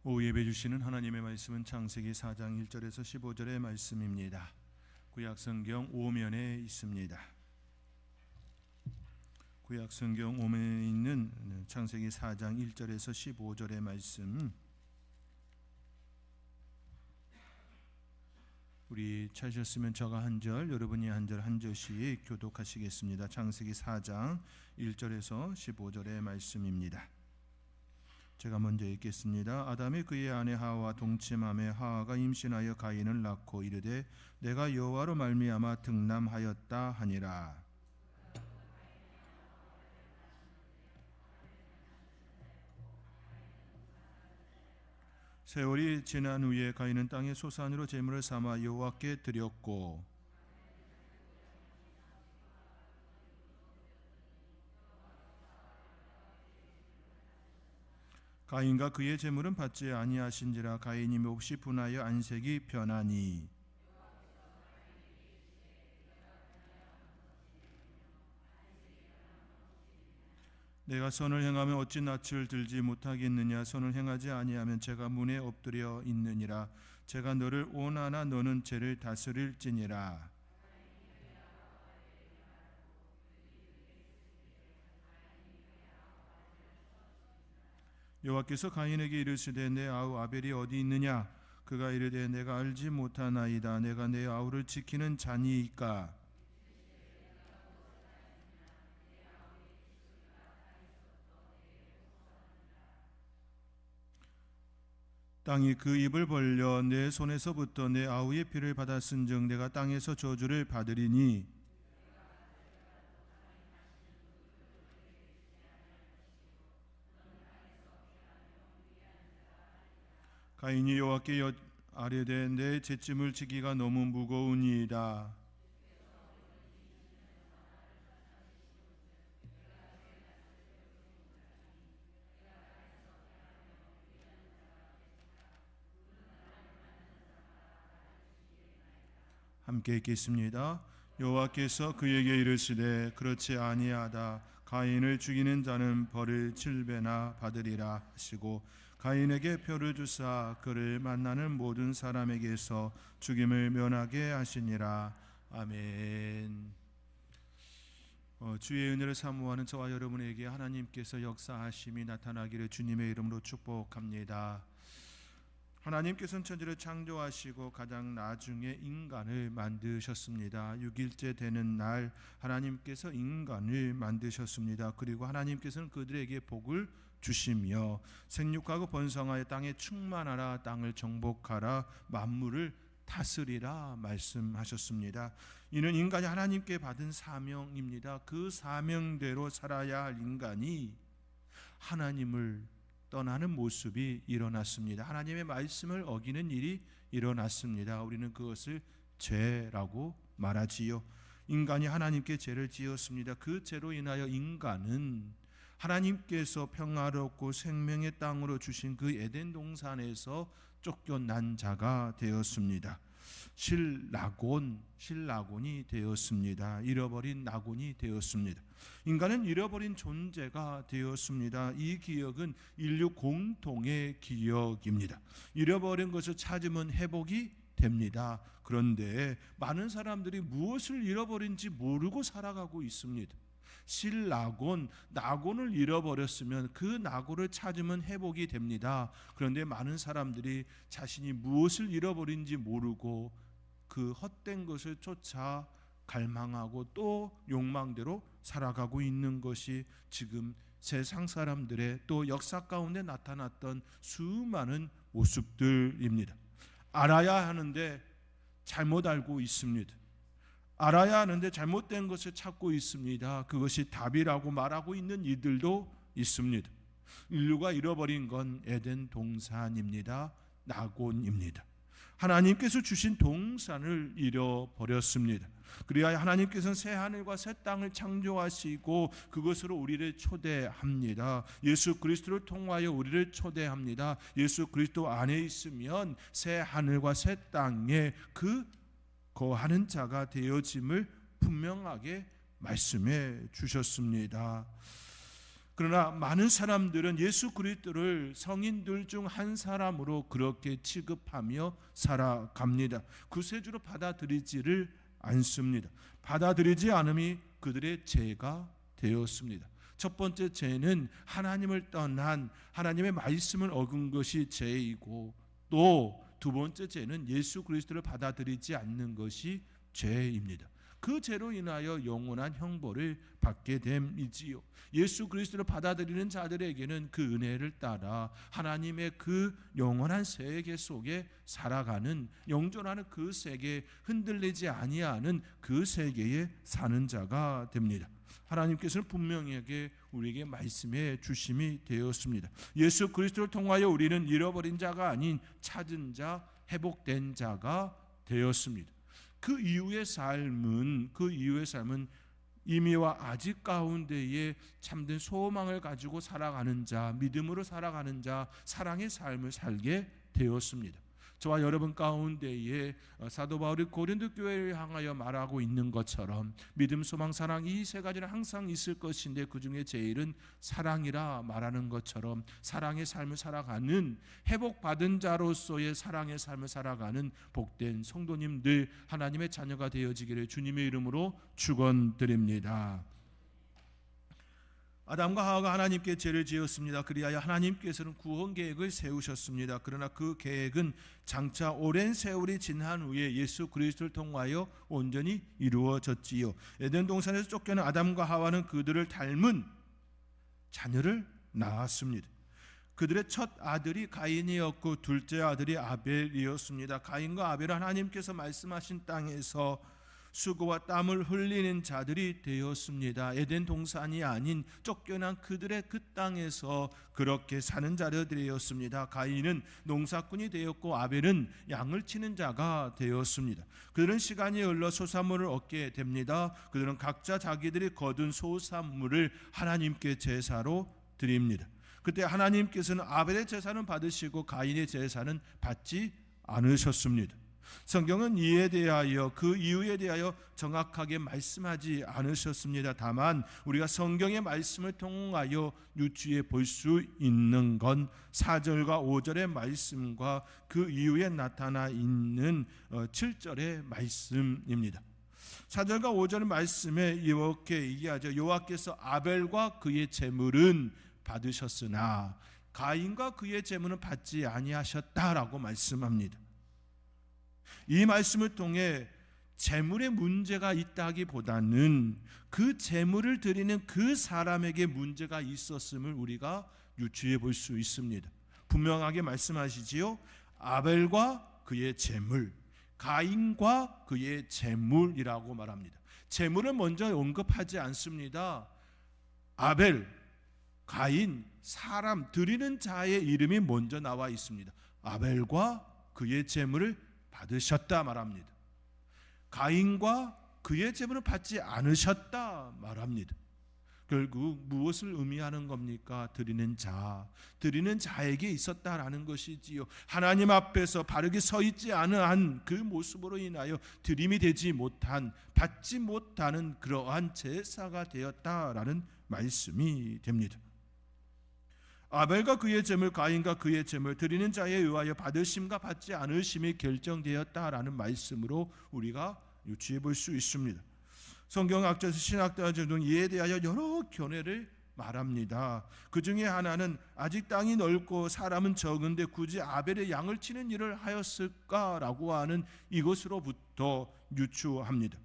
오후 예배 주시는 하나님의 말씀은 창세기 4장 1절에서 15절의 말씀입니다. 구약성경 5면에 있습니다. 구약성경 5면에 있는 창세기 4장 1절에서 15절의 말씀, 우리 찾으셨으면 저가 한 절, 여러분이 한 절 한 절씩 교독하시겠습니다. 창세기 4장 1절에서 15절의 말씀입니다. 제가 먼저 읽겠습니다. 아담이 그의 아내 하와와 동침하매 하와가 임신하여 가인을 낳고 이르되 내가 여호와로 말미암아 득남하였다 하니라. 세월이 지난 후에 가인은 땅의 소산으로 제물을 삼아 여호와께 드렸고 가인과 그의 제물은 받지 아니하신지라. 가인이 몹시 분하여 안색이 변하니 내가 선을 행하면 어찌 낯을 들지 못하겠느냐. 선을 행하지 아니하면 제가 문에 엎드려 있느니라. 제가 너를 원하나 너는 죄를 다스릴지니라. 여호와께서 가인에게 이르시되 내 아우 아벨이 어디 있느냐. 그가 이르되 내가 알지 못하나이다. 내가 내 아우를 지키는 자니이까. 땅이 그 입을 벌려 내 손에서부터 내 아우의 피를 받았은즉 내가 땅에서 저주를 받으리니 가인이 여호와께 아뢰되 내 재짐을 지기가 너무 무거우니이다. 함께 읽겠습니다. 여호와께서 그에게 이르시되 그렇지 아니하다. 가인을 죽이는 자는 벌을 7배나 받으리라 하시고 가인에게 표를 주사 그를 만나는 모든 사람에게서 죽임을 면하게 하시니라. 아멘. 주의 은혜를 사모하는 저와 여러분에게 하나님께서 역사하심이 나타나기를 주님의 이름으로 축복합니다. 하나님께서는 천지를 창조하시고 가장 나중에 인간을 만드셨습니다. 6일째 되는 날 하나님께서 인간을 만드셨습니다. 그리고 하나님께서는 그들에게 복을 주시며 생육하고 번성하여 땅에 충만하라, 땅을 정복하라, 만물을 다스리라 말씀하셨습니다. 이는 인간이 하나님께 받은 사명입니다. 그 사명대로 살아야 할 인간이 하나님을 떠나는 모습이 일어났습니다. 하나님의 말씀을 어기는 일이 일어났습니다. 우리는 그것을 죄라고 말하지요. 인간이 하나님께 죄를 지었습니다. 그 죄로 인하여 인간은 하나님께서 평화롭고 생명의 땅으로 주신 그 에덴 동산에서 쫓겨난 자가 되었습니다. 실라곤이 되었습니다. 잃어버린 나곤이 되었습니다. 인간은 잃어버린 존재가 되었습니다. 이 기억은 인류 공통의 기억입니다. 잃어버린 것을 찾으면 회복이 됩니다. 그런데 많은 사람들이 무엇을 잃어버린지 모르고 살아가고 있습니다. 나곤을 잃어버렸으면 그 나곤을 찾으면 회복이 됩니다. 그런데 많은 사람들이 자신이 무엇을 잃어버린지 모르고 그 헛된 것을 쫓아 갈망하고 또 욕망대로 살아가고 있는 것이 지금 세상 사람들의 또 역사 가운데 나타났던 수많은 모습들입니다. 알아야 하는데 잘못 알고 있습니다. 알아야 하는데 잘못된 것을 찾고 있습니다. 그것이 답이라고 말하고 있는 이들도 있습니다. 인류가 잃어버린 건 에덴 동산입니다. 나곤입니다. 하나님께서 주신 동산을 잃어버렸습니다. 그래야 하나님께서는 새 하늘과 새 땅을 창조하시고 그것으로 우리를 초대합니다. 예수 그리스도를 통하여 우리를 초대합니다. 예수 그리스도 안에 있으면 새 하늘과 새 땅에 그 거하는 자가 되어짐을 분명하게 말씀해 주셨습니다. 그러나 많은 사람들은 예수 그리스도를 성인들 중 한 사람으로 그렇게 취급하며 살아갑니다. 구세주로 받아들이지를 않습니다. 받아들이지 않음이 그들의 죄가 되었습니다. 첫 번째 죄는 하나님을 떠난, 하나님의 말씀을 어긴 것이 죄이고, 또 두 번째 죄는 예수 그리스도를 받아들이지 않는 것이 죄입니다. 그 죄로 인하여 영원한 형벌을 받게 됨이지요. 예수 그리스도를 받아들이는 자들에게는 그 은혜를 따라 하나님의 그 영원한 세계 속에 살아가는, 영존하는 그 세계에 흔들리지 아니하는 그 세계에 사는 자가 됩니다. 하나님께서는 분명하게 우리에게 말씀해 주심이 되었습니다. 예수 그리스도를 통하여 우리는 잃어버린 자가 아닌 찾은 자, 회복된 자가 되었습니다. 그 이후의 삶은 이미와 아직 가운데에 참된 소망을 가지고 살아가는 자, 믿음으로 살아가는 자, 사랑의 삶을 살게 되었습니다. 저와 여러분 가운데에 사도 바울이 고린도 교회를 향하여 말하고 있는 것처럼 믿음, 소망, 사랑 이 세 가지는 항상 있을 것인데 그 중에 제일은 사랑이라 말하는 것처럼 사랑의 삶을 살아가는, 회복받은 자로서의 사랑의 삶을 살아가는 복된 성도님들, 하나님의 자녀가 되어지기를 주님의 이름으로 축원드립니다. 아담과 하와가 하나님께 죄를 지었습니다. 그리하여 하나님께서는 구원 계획을 세우셨습니다. 그러나 그 계획은 장차 오랜 세월이 지난 후에 예수 그리스도를 통하여 온전히 이루어졌지요. 에덴 동산에서 쫓겨난 아담과 하와는 그들을 닮은 자녀를 낳았습니다. 그들의 첫 아들이 가인이었고 둘째 아들이 아벨이었습니다. 가인과 아벨은 하나님께서 말씀하신 땅에서 수고와 땀을 흘리는 자들이 되었습니다. 에덴 동산이 아닌 쫓겨난 그들의 그 땅에서 그렇게 사는 자들이었습니다. 가인은 농사꾼이 되었고 아벨은 양을 치는 자가 되었습니다. 그들은 시간이 흘러 소산물을 얻게 됩니다. 그들은 각자 자기들이 거둔 소산물을 하나님께 제사로 드립니다. 그때 하나님께서는 아벨의 제사는 받으시고 가인의 제사는 받지 않으셨습니다. 성경은 이에 대하여, 그 이유에 대하여 정확하게 말씀하지 않으셨습니다. 다만 우리가 성경의 말씀을 통하여 유추해 볼 수 있는 건 4절과 5절의 말씀과 그 이후에 나타나 있는 7절의 말씀입니다. 4절과 5절 말씀에 이렇게 얘기하죠. 여호와께서 아벨과 그의 제물은 받으셨으나 가인과 그의 제물은 받지 아니하셨다라고 말씀합니다. 이 말씀을 통해 제물의 문제가 있다기보다는 그 제물을 드리는 그 사람에게 문제가 있었음을 우리가 유추해 볼 수 있습니다. 분명하게 말씀하시지요. 아벨과 그의 제물, 가인과 그의 제물이라고 말합니다. 제물을 먼저 언급하지 않습니다. 아벨, 가인, 사람, 드리는 자의 이름이 먼저 나와 있습니다. 아벨과 그의 제물을 받으셨다 말합니다. 가인과 그의 제물을 받지 않으셨다 말합니다. 결국 무엇을 의미하는 겁니까? 드리는 자에게 있었다라는 것이지요. 하나님 앞에서 바르게 서 있지 않은 그 모습으로 인하여 드림이 되지 못한, 받지 못하는 그러한 제사가 되었다라는 말씀이 됩니다. 아벨과 그의 제물, 가인과 그의 제물, 드리는 자에 의하여 받으심과 받지 않으심이 결정되었다라는 말씀으로 우리가 유추해 볼 수 있습니다. 성경학자에서 신학자들 등 이에 대하여 여러 견해를 말합니다. 그 중에 하나는 아직 땅이 넓고 사람은 적은데 굳이 아벨의 양을 치는 일을 하였을까라고 하는 이것으로부터 유추합니다.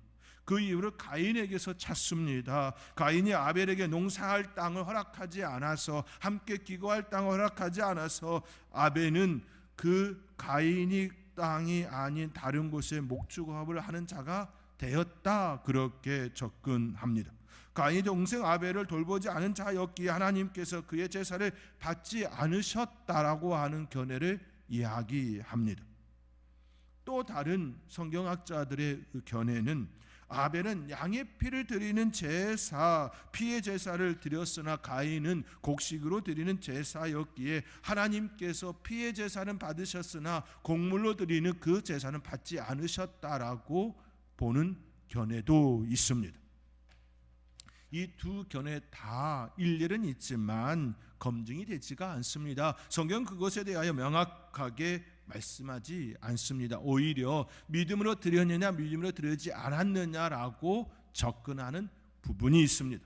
그 이유를 가인에게서 찾습니다. 가인이 아벨에게 농사할 땅을 허락하지 않아서, 함께 기거할 땅을 허락하지 않아서 아벨은 그 가인이 땅이 아닌 다른 곳에 목축업을 하는 자가 되었다, 그렇게 접근합니다. 가인이 동생 아벨을 돌보지 않은 자였기에 하나님께서 그의 제사를 받지 않으셨다라고 하는 견해를 이야기합니다. 또 다른 성경학자들의 견해는 아벨은 양의 피를 드리는 제사, 피의 제사를 드렸으나 가인은 곡식으로 드리는 제사였기에 하나님께서 피의 제사는 받으셨으나 곡물로 드리는 그 제사는 받지 않으셨다라고 보는 견해도 있습니다. 이 두 견해 다 일리는 있지만 검증이 되지가 않습니다. 성경 그것에 대하여 명확하게 말씀하지 않습니다. 오히려 믿음으로 드렸느냐 믿음으로 드리지 않았느냐라고 접근하는 부분이 있습니다.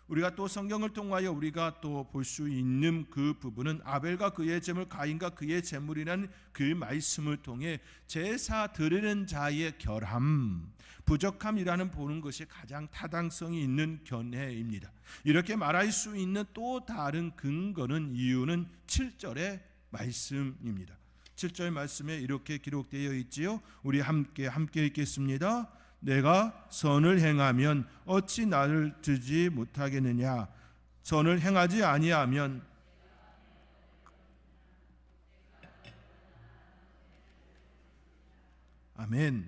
우리가 또 성경을 통하여 우리가 또 볼 수 있는 그 부분은 아벨과 그의 제물, 가인과 그의 제물이라는 그 말씀을 통해 제사 드리는 자의 결함, 부족함이라는 보는 것이 가장 타당성이 있는 견해입니다. 이렇게 말할 수 있는 또 다른 근거는 이유는 7절의 말씀입니다. 7절 말씀에 이렇게 기록되어 있지요. 우리 함께 읽겠습니다. 내가 선을 행하면 어찌 나를 들지 못하겠느냐. 선을 행하지 아니하면 아멘.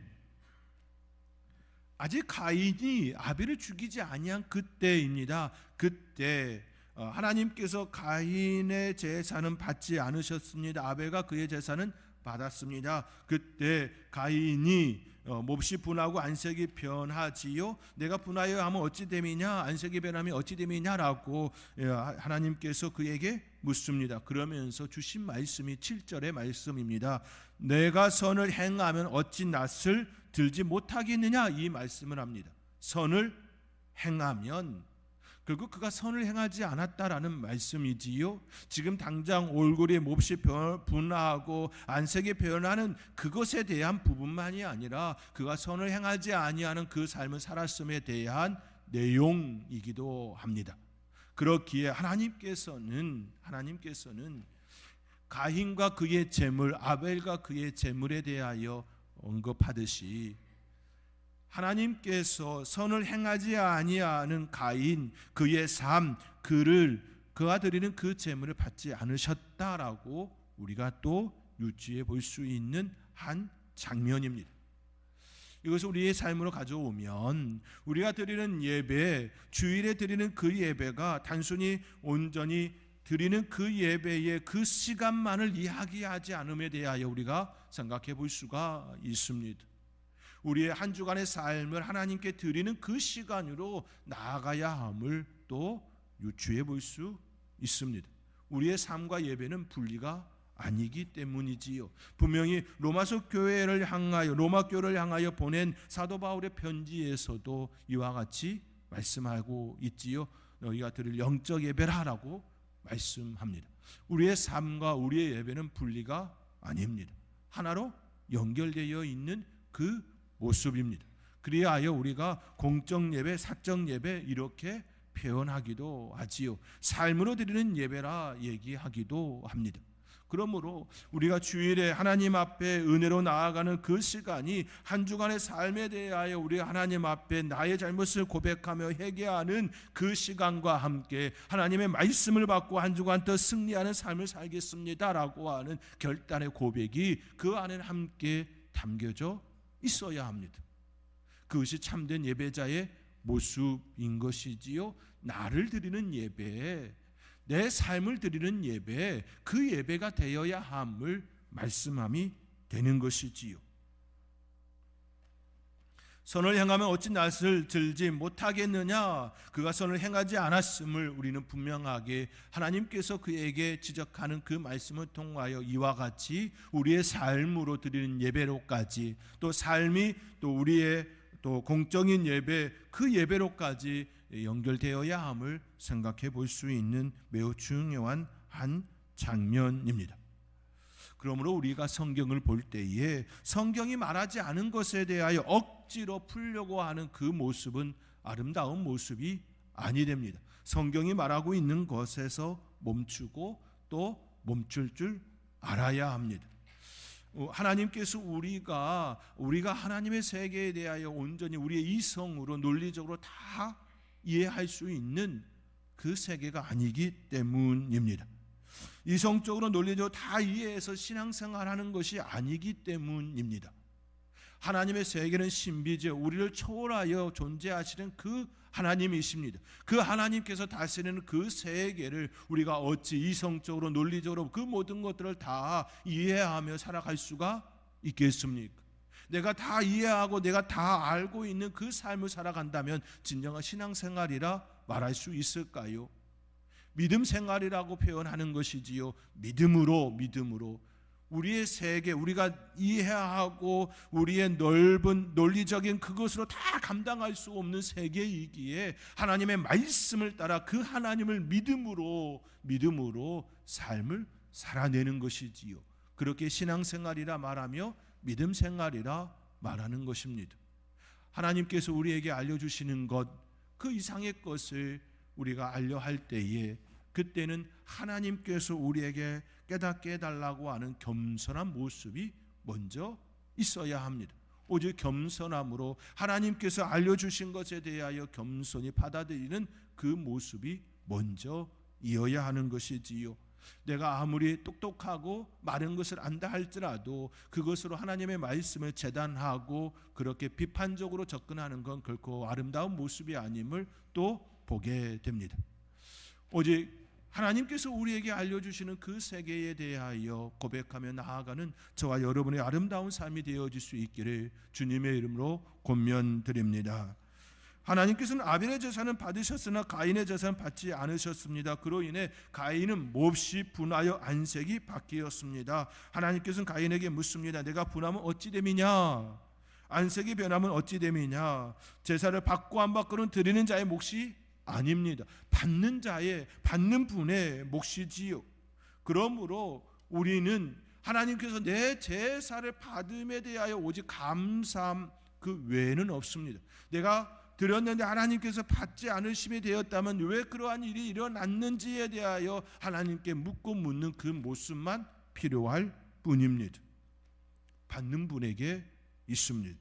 아직 가인이 아벨을 죽이지 아니한 그때입니다. 그때 하나님께서 가인의 제사는 받지 않으셨습니다. 아벨과 그의 제사는 받았습니다. 그때 가인이 몹시 분하고 안색이 변하지요. 내가 분하여 하면 어찌 됨이냐, 안색이 변하면 어찌 됨이냐라고 하나님께서 그에게 묻습니다. 그러면서 주신 말씀이 7절의 말씀입니다. 내가 선을 행하면 어찌 낯을 들지 못하겠느냐, 이 말씀을 합니다. 선을 행하면, 결국 그가 선을 행하지 않았다라는 말씀이지요. 지금 당장 얼굴이 몹시 분하고 안색이 변하는 그것에 대한 부분만이 아니라 그가 선을 행하지 아니하는 그 삶을 살았음에 대한 내용이기도 합니다. 그렇기에 하나님께서는 가인과 그의 제물, 아벨과 그의 제물에 대하여 언급하듯이 하나님께서 선을 행하지 아니하는 가인, 그의 삶, 그가 드리는 그 제물을 받지 않으셨다라고 우리가 또 유추해 볼 수 있는 한 장면입니다. 이것을 우리의 삶으로 가져오면 우리가 드리는 예배, 주일에 드리는 그 예배가 단순히 온전히 드리는 그 예배의 그 시간만을 이야기하지 않음에 대하여 우리가 생각해 볼 수가 있습니다. 우리의 한 주간의 삶을 하나님께 드리는 그 시간으로 나아가야 함을 또 유추해 볼 수 있습니다. 우리의 삶과 예배는 분리가 아니기 때문이지요. 분명히 로마 교회를 향하여 보낸 사도 바울의 편지에서도 이와 같이 말씀하고 있지요. 너희가 드릴 영적 예배라라고 말씀합니다. 우리의 삶과 우리의 예배는 분리가 아닙니다. 하나로 연결되어 있는 그 모습입니다. 그리하여 우리가 공적 예배, 사적 예배 이렇게 표현하기도 하지요. 삶으로 드리는 예배라 얘기하기도 합니다. 그러므로 우리가 주일에 하나님 앞에 은혜로 나아가는 그 시간이 한 주간의 삶에 대하여 우리 하나님 앞에 나의 잘못을 고백하며 회개하는 그 시간과 함께 하나님의 말씀을 받고 한 주간 더 승리하는 삶을 살겠습니다라고 하는 결단의 고백이 그 안에 함께 담겨져 있어야 합니다. 그것이 참된 예배자의 모습인 것이지요. 나를 드리는 예배, 내 삶을 드리는 예배, 그 예배가 되어야 함을 말씀함이 되는 것이지요. 선을 행하면 어찌 낯을 들지 못하겠느냐. 그가 선을 행하지 않았음을 우리는 분명하게 하나님께서 그에게 지적하는 그 말씀을 통하여 이와 같이 우리의 삶으로 드리는 예배로까지, 또 삶이 또 우리의 또 공적인 예배, 그 예배로까지 연결되어야 함을 생각해 볼 수 있는 매우 중요한 한 장면입니다. 그러므로 우리가 성경을 볼 때에 성경이 말하지 않은 것에 대하여 억지로 풀려고 하는 그 모습은 아름다운 모습이 아니 됩니다. 성경이 말하고 있는 것에서 멈추고 또 멈출 줄 알아야 합니다. 하나님께서 우리가 하나님의 세계에 대하여 온전히 우리의 이성으로 논리적으로 다 이해할 수 있는 그 세계가 아니기 때문입니다. 이성적으로 논리적으로 다 이해해서 신앙생활하는 것이 아니기 때문입니다. 하나님의 세계는 신비죠. 우리를 초월하여 존재하시는 그 하나님이십니다. 그 하나님께서 다스리는 그 세계를 우리가 어찌 이성적으로 논리적으로 그 모든 것들을 다 이해하며 살아갈 수가 있겠습니까? 내가 다 이해하고 내가 다 알고 있는 그 삶을 살아간다면 진정한 신앙생활이라 말할 수 있을까요? 믿음 생활이라고 표현하는 것이지요. 믿음으로 우리의 세계, 우리가 이해하고 우리의 넓은 논리적인 그것으로 다 감당할 수 없는 세계이기에 하나님의 말씀을 따라 그 하나님을 믿음으로 삶을 살아내는 것이지요. 그렇게 신앙생활이라 말하며 믿음 생활이라 말하는 것입니다. 하나님께서 우리에게 알려주시는 것, 그 이상의 것을 우리가 알려 할 때에 그때는 하나님께서 우리에게 깨닫게 해달라고 하는 겸손한 모습이 먼저 있어야 합니다. 오직 겸손함으로 하나님께서 알려주신 것에 대하여 겸손히 받아들이는 그 모습이 먼저 이어야 하는 것이지요. 내가 아무리 똑똑하고 많은 것을 안다 할지라도 그것으로 하나님의 말씀을 재단하고 그렇게 비판적으로 접근하는 건 결코 아름다운 모습이 아님을 또 보게 됩니다. 오직 하나님께서 우리에게 알려주시는 그 세계에 대하여 고백하며 나아가는 저와 여러분의 아름다운 삶이 되어질 수 있기를 주님의 이름으로 권면드립니다. 하나님께서는 아벨의 제사는 받으셨으나 가인의 제사는 받지 않으셨습니다. 그로 인해 가인은 몹시 분하여 안색이 바뀌었습니다. 하나님께서는 가인에게 묻습니다. 내가 분하면 어찌 됨이냐? 안색이 변하면 어찌 됨이냐? 제사를 받고 안 받고는 드리는 자의 몫이 아닙니다. 받는 분의 몫이지요. 그러므로 우리는 하나님께서 내 제사를 받음에 대하여 오직 감사함 그 외에는 없습니다. 내가 드렸는데 하나님께서 받지 않으심이 되었다면 왜 그러한 일이 일어났는지에 대하여 하나님께 묻고 묻는 그 모습만 필요할 뿐입니다. 받는 분에게 있습니다.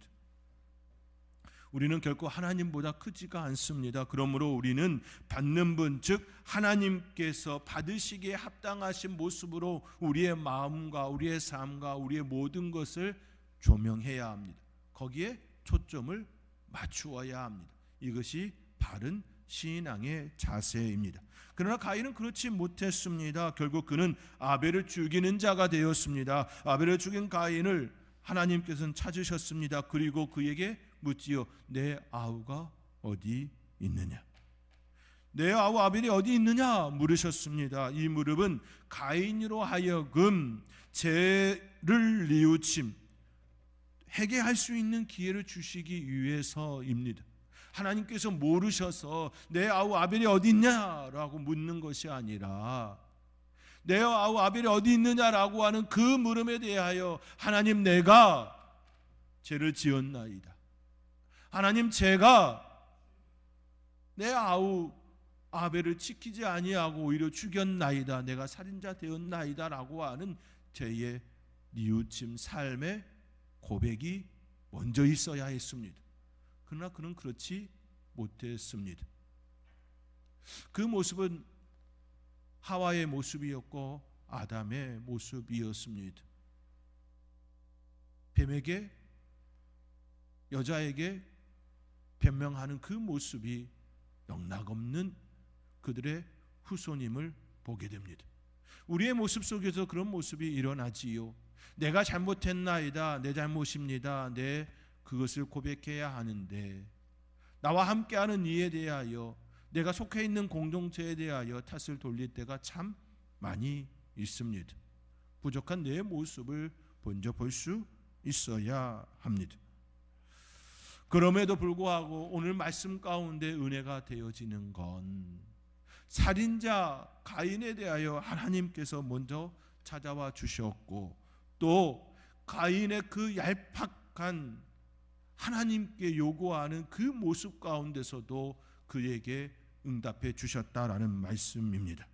우리는 결코 하나님보다 크지가 않습니다. 그러므로 우리는 받는 분, 즉 하나님께서 받으시기에 합당하신 모습으로 우리의 마음과 우리의 삶과 우리의 모든 것을 조명해야 합니다. 거기에 초점을 맞추어야 합니다. 이것이 바른 신앙의 자세입니다. 그러나 가인은 그렇지 못했습니다. 결국 그는 아벨을 죽이는 자가 되었습니다. 아벨을 죽인 가인을 하나님께서는 찾으셨습니다. 그리고 그에게 묻지요. 내 아우가 어디 있느냐? 내 아우 아벨이 어디 있느냐 물으셨습니다. 이 물음은 가인으로 하여금 죄를 뉘우침, 회개할 수 있는 기회를 주시기 위해서입니다. 하나님께서 모르셔서 내 아우 아벨이 어디 있냐라고 묻는 것이 아니라 내 아우 아벨이 어디 있느냐라고 하는 그 물음에 대하여 하나님, 내가 죄를 지었나이다. 하나님, 제가 내 아우 아벨을 지키지 아니하고 오히려 죽였나이다. 내가 살인자 되었나이다 라고 하는 죄의 뉘우침, 삶의 고백이 먼저 있어야 했습니다. 그러나 그는 그렇지 못했습니다. 그 모습은 하와의 모습이었고 아담의 모습이었습니다. 뱀에게, 여자에게 변명하는 그 모습이 영락없는 그들의 후손임을 보게 됩니다. 우리의 모습 속에서 그런 모습이 일어나지요. 내가 잘못했나이다, 내 잘못입니다, 내 그것을 고백해야 하는데 나와 함께하는 이에 대하여, 내가 속해 있는 공동체에 대하여 탓을 돌릴 때가 참 많이 있습니다. 부족한 내 모습을 먼저 볼 수 있어야 합니다. 그럼에도 불구하고 오늘 말씀 가운데 은혜가 되어지는 건 살인자 가인에 대하여 하나님께서 먼저 찾아와 주셨고, 또 가인의 그 얄팍한 하나님께 요구하는 그 모습 가운데서도 그에게 응답해 주셨다라는 말씀입니다.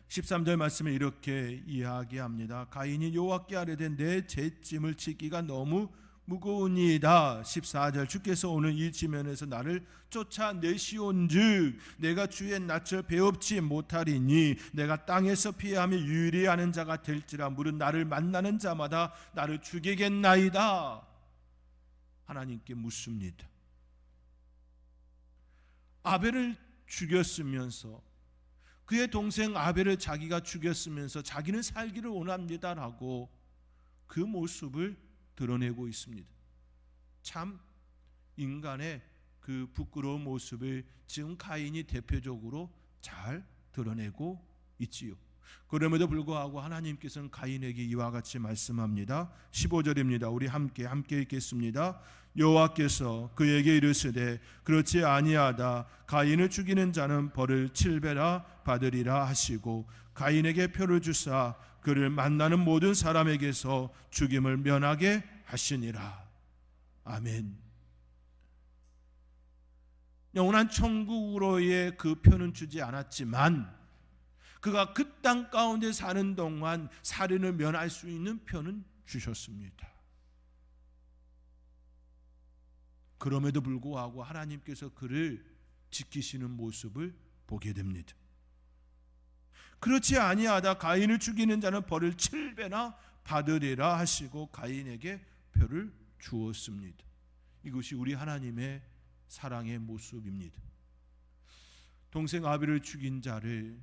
13절 말씀에 이렇게 이야기합니다. 가인이 여호와께 아뢰되 내 죄짐을 지기가 너무 무거우니이다. 14절 주께서 오늘 이 지면에서 나를 쫓아내시온즉 내가 주의 낯을 배웁지 못하리니 내가 땅에서 피하며 유리하는 자가 될지라 물은 나를 만나는 자마다 나를 죽이겠나이다. 하나님께 묻습니다. 아벨을 죽였으면서, 그의 동생 아벨을 자기가 죽였으면서 자기는 살기를 원합니다라고 그 모습을 드러내고 있습니다. 참 인간의 그 부끄러운 모습을 지금 가인이 대표적으로 잘 드러내고 있지요. 그럼에도 불구하고 하나님께서는 가인에게 이와 같이 말씀합니다. 15절입니다. 우리 함께 읽겠습니다. 여호와께서 그에게 이르시되 그렇지 아니하다. 가인을 죽이는 자는 벌을 7배나 받으리라 하시고 가인에게 표를 주사 그를 만나는 모든 사람에게서 죽임을 면하게 하시니라. 아멘. 영원한 천국으로의 그 표는 주지 않았지만 그가 그 땅 가운데 사는 동안 살인을 면할 수 있는 표는 주셨습니다. 그럼에도 불구하고 하나님께서 그를 지키시는 모습을 보게 됩니다. 그렇지 아니하다. 가인을 죽이는 자는 벌을 7배나 받으리라 하시고 가인에게 표를 주었습니다. 이것이 우리 하나님의 사랑의 모습입니다. 동생 아벨을 죽인 자를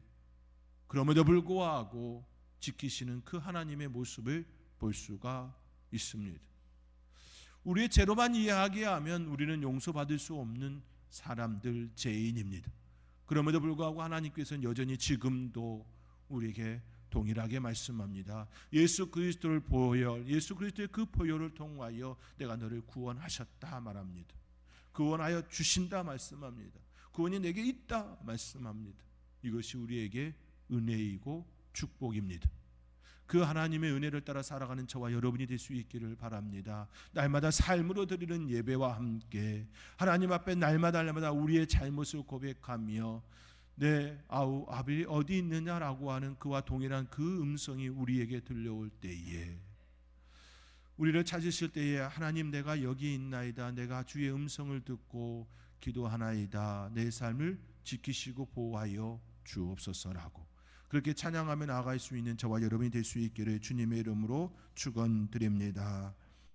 그럼에도 불구하고 지키시는 그 하나님의 모습을 볼 수가 있습니다. 우리의 죄로만 이해하게 하면 우리는 용서받을 수 없는 사람들, 죄인입니다. 그럼에도 불구하고 하나님께서는 여전히 지금도 우리에게 동일하게 말씀합니다. 예수 그리스도의 그 보혈을 통하여 내가 너를 구원하셨다 말합니다. 구원하여 주신다 말씀합니다. 구원이 내게 있다 말씀합니다. 이것이 우리에게 은혜이고 축복입니다. 그 하나님의 은혜를 따라 살아가는 저와 여러분이 될 수 있기를 바랍니다. 날마다 삶으로 드리는 예배와 함께 하나님 앞에 날마다 우리의 잘못을 고백하며 내 아벨이 어디 있느냐라고 하는 그와 동일한 그 음성이 우리에게 들려올 때에, 우리를 찾으실 때에 하나님 내가 여기 있나이다, 내가 주의 음성을 듣고 기도하나이다, 내 삶을 지키시고 보호하여 주옵소서라고 그렇게 찬양하며 나아갈 수 있는 저와 여러분이 될 수 있기를 주님의 이름으로 축원드립니다.